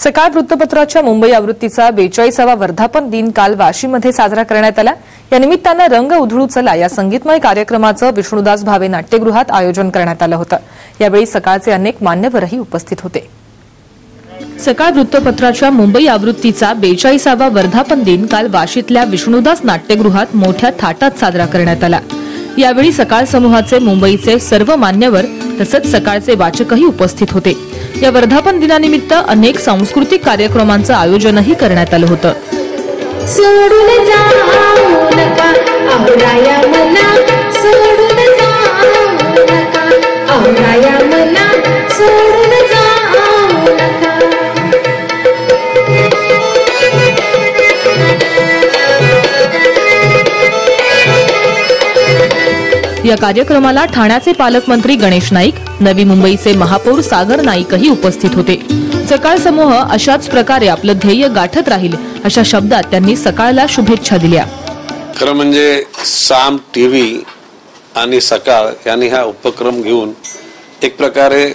सकाळ वृत्तपत्राच्या मुंबई आवृत्तीचा 42वा वर्धापन दिन काल वाशीमध्ये साजरा करण्यात आला। या निमित्तानं रंग उधळू चला या संगीतमय कार्यक्रमाचं विष्णुदास भावे नाट्यगृहात आयोजन करण्यात आलं होतं। यावेळी सकाळचे अनेक मान्यवरही उपस्थित होते। सकाळ वृत्तपत्राच्या मुंबई आवृत्तीचा 42वा वर्धापन दिन काल वाशीतल्या विष्णुदास नाट्यगृहात मोठ्या थाटात साजरा करण्यात आला। यावेळी सकाळ समूहाचे मुंबईचे सर्व मान्यवर तसंच सकाळचे वाचकही उपस्थित होते। या वर्धापन दिनानिमित्त अनेक सांस्कृतिक कार्यक्रमांचं आयोजनही करण्यात आलं होतं। सोडून जाऊ नका आवराया मला, सोडून जाऊ नका आवराया मला, सोडून जाऊ नका। या कार्यक्रमाला ठाण्याचे पालकमंत्री गणेश नाईक, नवी मुंबईचे महापौर सागर नाईकही उपस्थित होते। सकाळ समूह अशाच प्रकारे आपलं ध्येय गाठत राहील अशा शब्दात त्यांनी सकाळला शुभेच्छा दिल्या। खरं म्हणजे साम टीव्ही आणि सकाळ यांनी हा उपक्रम घेऊन एक प्रकारे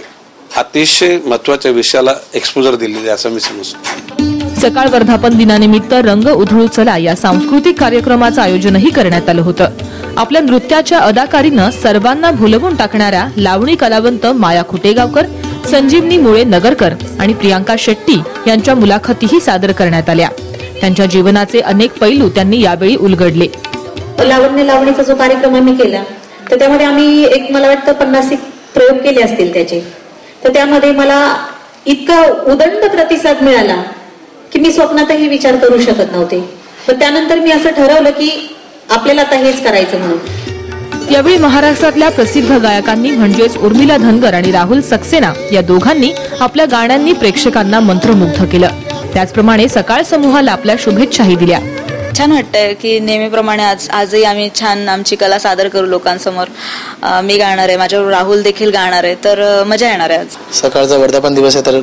अतिशय महत्त्वाच्या विषयाला एक्सपोजर दिलेले असं मी समजतो। सकाळ वर्धापन दिनानिमित्त रंग उधळू चला या सांस्कृतिक कार्यक्रमाचं आयोजनही करण्यात आलं होतं। आपल्या नृत्याच्या अदाकारीनं सर्वांना भुलवून टाकणाऱ्या लावणी कलावंत माया खुटेगावकर, संजीवनी मुळे नगरकर आणि प्रियांका शेट्टी यांच्या मुलाखतीही सादर करण्यात आल्या। त्यांच्या जीवनाचे अनेक पैलू त्यांनी यावेळी उलगडले। लावणीचा जो कार्यक्रम आम्ही केला तर त्यामध्ये आम्ही मला वाटतं 50 प्रयोग केले असतील त्याचे। तर त्यामध्ये मला इतका उदंड प्रतिसाद मिळाला की मी स्वप्नातही विचार करू शकत नव्हते। पण त्यानंतर मी असं ठरवलं की आपल्याला आता हेच करायचं म्हणून। यावेळी महाराष्ट्रातल्या प्रसिद्ध गायकांनी म्हणजेच उर्मिला धनगर आणि राहुल सक्सेना या दोघांनी आपल्या गाण्यांनी प्रेक्षकांना मंत्रमुग्ध केलं। त्याचप्रमाणे सकाळ समूहाला आपल्या शुभेच्छाही दिल्या। छान वाटतंय की नेहमीप्रमाणे आजही आम्ही छान आमची कला सादर करू लोकांसमोर। मी गाणार आहे, माझ्यावर राहुल देखील गाणार आहे, तर मजा येणार आहे। आज सकाळचा वर्धापन दिवस आहे तर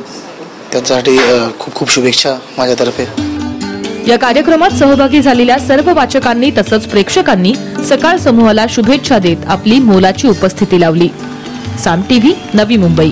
त्यासाठी खूप खूप शुभेच्छा माझ्यातर्फे। या कार्यक्रमात सहभागी झालेल्या सर्व वाचकांनी तसंच प्रेक्षकांनी सकाळ समूहाला शुभेच्छा देत आपली मोलाची उपस्थिती लावली। साम टीव्ही, नवी मुंबई।